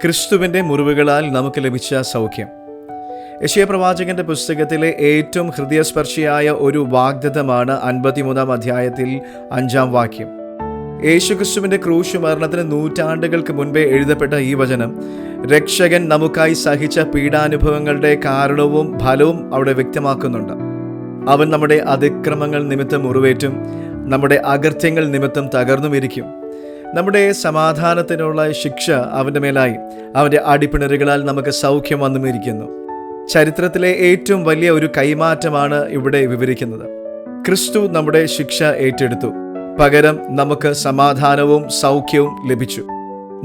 ക്രിസ്തുവിൻ്റെ മുറിവുകളാൽ നമുക്ക് ലഭിച്ച സൗഖ്യം. യെശയ്യാ പ്രവാചകന്റെ പുസ്തകത്തിലെ ഏറ്റവും ഹൃദയസ്പർശിയായ ഒരു വാഗ്ദത്തമാണ് 53 അധ്യായത്തിൽ 5 വാക്യം. യേശുക്രിസ്തുവിന്റെ ക്രൂശ് മരണത്തിന് നൂറ്റാണ്ടുകൾക്ക് മുൻപേ എഴുതപ്പെട്ട ഈ വചനം രക്ഷകൻ നമുക്കായി സഹിച്ച പീഡാനുഭവങ്ങളുടെ കാരണവും ഫലവും അവിടെ വ്യക്തമാക്കുന്നുണ്ട്. അവൻ നമ്മുടെ അതിക്രമങ്ങൾ നിമിത്തം മുറിവേറ്റും നമ്മുടെ അകൃത്യങ്ങൾ നിമിത്തം തകർന്നുമിരിക്കും. നമ്മുടെ സമാധാനത്തിനുള്ള ശിക്ഷ അവൻ്റെ മേലായി, അവൻ്റെ അടിപ്പിണറുകളാൽ നമുക്ക് സൗഖ്യം വന്നുമിരിക്കുന്നു. ചരിത്രത്തിലെ ഏറ്റവും വലിയ ഒരു കൈമാറ്റമാണ് ഇവിടെ വിവരിക്കുന്നത്. ക്രിസ്തു നമ്മുടെ ശിക്ഷ ഏറ്റെടുത്തു, പകരം നമുക്ക് സമാധാനവും സൗഖ്യവും ലഭിച്ചു.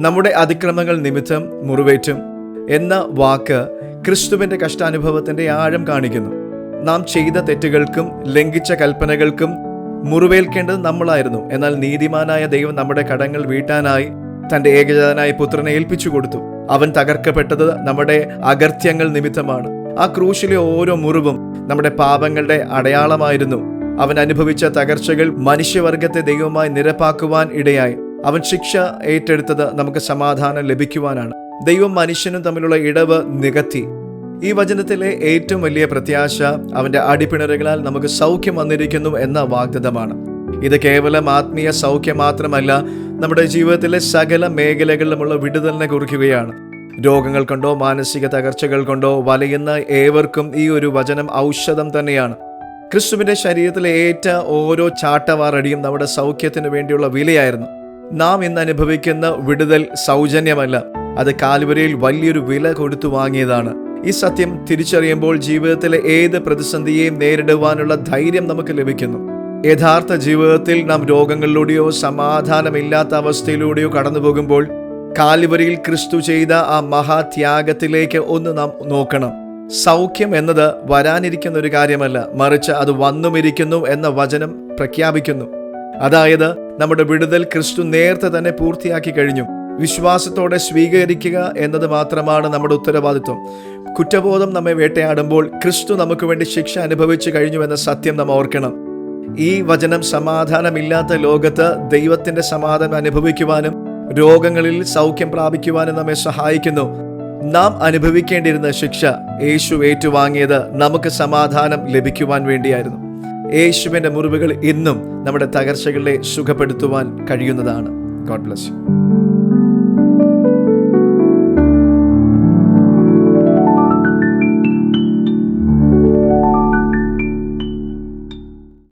നമ്മുടെ അതിക്രമങ്ങൾ നിമിത്തം മുറിവേറ്റും എന്ന വാക്ക് ക്രിസ്തുവിൻ്റെ കഷ്ടാനുഭവത്തിൻ്റെ ആഴം കാണിക്കുന്നു. നാം ചെയ്ത തെറ്റുകൾക്കും ലംഘിച്ച കൽപ്പനകൾക്കും മുറിവേൽക്കേണ്ടത് നമ്മളായിരുന്നു. എന്നാൽ നീതിമാനായ ദൈവം നമ്മുടെ കടങ്ങൾ വീട്ടാനായി തൻ്റെ ഏകജാതനായ പുത്രനെ ഏൽപ്പിച്ചു കൊടുത്തു. അവൻ തകർക്കപ്പെട്ടത് നമ്മുടെ അകൃത്യങ്ങൾ നിമിത്തമാണ്. ആ ക്രൂശിലെ ഓരോ മുറിവും നമ്മുടെ പാപങ്ങളുടെ അടയാളമായിരുന്നു. അവൻ അനുഭവിച്ച തകർച്ചകൾ മനുഷ്യവർഗത്തെ ദൈവമായി നിരപ്പാക്കുവാൻ ഇടയായി. അവൻ ശിക്ഷ ഏറ്റെടുത്തത് നമുക്ക് സമാധാനം ലഭിക്കുവാനാണ്. ദൈവം മനുഷ്യനും തമ്മിലുള്ള ഇടവ് നികത്തി. ഈ വചനത്തിലെ ഏറ്റവും വലിയ പ്രത്യാശ അവൻ്റെ അടിപ്പിണറുകളാൽ നമുക്ക് സൗഖ്യം വന്നിരിക്കുന്നു എന്ന വാഗ്ദത്തമാണ്. ഇത് കേവലം ആത്മീയ സൗഖ്യം മാത്രമല്ല, നമ്മുടെ ജീവിതത്തിലെ സകല മേഖലകളിലുമുള്ള വിടുതലിനെ കുറിക്കുകയാണ്. രോഗങ്ങൾ കൊണ്ടോ മാനസിക തകർച്ചകൾ കൊണ്ടോ വലയുന്ന ഏവർക്കും ഈ ഒരു വചനം ഔഷധം തന്നെയാണ്. ക്രിസ്തുവിന്റെ ശരീരത്തിലെ ഏറ്റ ഓരോ ചാട്ടവാറടിയും നമ്മുടെ സൗഖ്യത്തിന് വേണ്ടിയുള്ള വിലയായിരുന്നു. നാം ഇന്ന് അനുഭവിക്കുന്ന വിടുതൽ സൗജന്യമല്ല, അത് കാൽവരിയിൽ വലിയൊരു വില കൊടുത്തു വാങ്ങിയതാണ്. ഈ സത്യം തിരിച്ചറിയുമ്പോൾ ജീവിതത്തിലെ ഏത് പ്രതിസന്ധിയെയും നേരിടുവാനുള്ള ധൈര്യം നമുക്ക് ലഭിക്കുന്നു. യഥാർത്ഥ ജീവിതത്തിൽ നാം രോഗങ്ങളിലൂടെയോ സമാധാനമില്ലാത്ത അവസ്ഥയിലൂടെയോ കടന്നു പോകുമ്പോൾ കാൽവരിയിൽ ക്രിസ്തു ചെയ്ത ആ മഹാത്യാഗത്തിലേക്ക് ഒന്ന് നാം നോക്കണം. സൗഖ്യം എന്നത് വരാനിരിക്കുന്ന ഒരു കാര്യമല്ല, മറിച്ച് അത് വന്നുമിരിക്കുന്നു എന്ന വചനം പ്രഖ്യാപിക്കുന്നു. അതായത് നമ്മുടെ വിടുതൽ ക്രിസ്തു നേരത്തെ തന്നെ പൂർത്തിയാക്കി കഴിഞ്ഞു. വിശ്വാസത്തോടെ സ്വീകരിക്കുക എന്നത് മാത്രമാണ് നമ്മുടെ ഉത്തരവാദിത്വം. കുറ്റബോധം നമ്മെ വേട്ടയാടുമ്പോൾ ക്രിസ്തു നമുക്ക് വേണ്ടി ശിക്ഷ അനുഭവിച്ചു കഴിഞ്ഞു എന്ന സത്യം നാം ഓർക്കണം. ഈ വചനം സമാധാനമില്ലാത്ത ലോകത്ത് ദൈവത്തിന്റെ സമാധാനം അനുഭവിക്കുവാനും രോഗങ്ങളിൽ സൗഖ്യം പ്രാപിക്കുവാനും നമ്മെ സഹായിക്കുന്നു. നാം അനുഭവിക്കേണ്ടിയിരുന്ന ശിക്ഷ യേശു ഏറ്റുവാങ്ങിയത് നമുക്ക് സമാധാനം ലഭിക്കുവാൻ വേണ്ടിയായിരുന്നു. യേശുവിന്റെ മുറിവുകൾ ഇന്നും നമ്മുടെ തകർച്ചകളെ സുഖപ്പെടുത്തുവാൻ കഴിയുന്നതാണ്. God bless you.